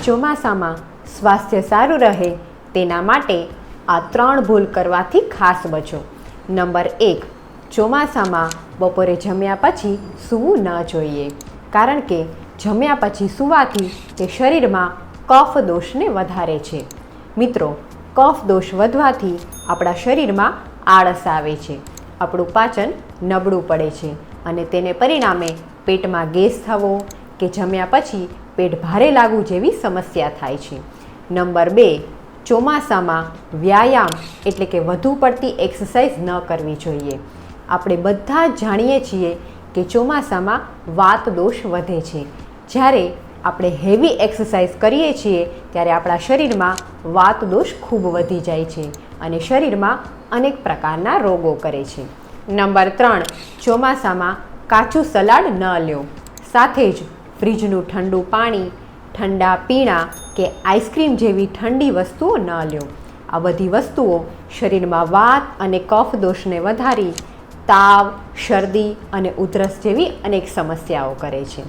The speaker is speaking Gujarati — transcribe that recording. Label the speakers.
Speaker 1: ચોમાસામાં સ્વાસ્થ્ય સારું રહે તેના માટે આ 3 ભૂલ કરવાથી ખાસ બચો. નંબર 1, ચોમાસામાં બપોરે જમ્યા પછી સૂવું ન જોઈએ, કારણ કે જમ્યા પછી સૂવાથી તે શરીરમાં કફ દોષને વધારે છે. મિત્રો, કફ દોષ વધવાથી આપણા શરીરમાં આળસ આવે છે, આપણું પાચન નબળું પડે છે અને તેને પરિણામે પેટમાં ગેસ થવો કે જમ્યા પછી પેટ ભારે લાગવું જેવી સમસ્યા થાય છે. નંબર 2, ચોમાસામાં વ્યાયામ એટલે કે વધુ પડતી એક્સરસાઇઝ ન કરવી જોઈએ. આપણે બધા જ જાણીએ છીએ કે ચોમાસામાં વાત દોષ વધે છે. જ્યારે આપણે હેવી એક્સરસાઇઝ કરીએ છીએ ત્યારે આપણા શરીરમાં વાત દોષ ખૂબ વધી જાય છે અને શરીરમાં અનેક પ્રકારના રોગો કરે છે. નંબર 3, ચોમાસામાં કાચું સલાડ ન લો. સાથે જ ફ્રીજનું ઠંડુ પાણી, ઠંડા પીણા કે આઈસ્ક્રીમ જેવી ઠંડી વસ્તુઓ ન લો. આ બધી વસ્તુઓ શરીરમાં વાત અને કફ દોષને વધારી તાવ, શરદી અને ઉધરસ જેવી અનેક સમસ્યાઓ કરે છે.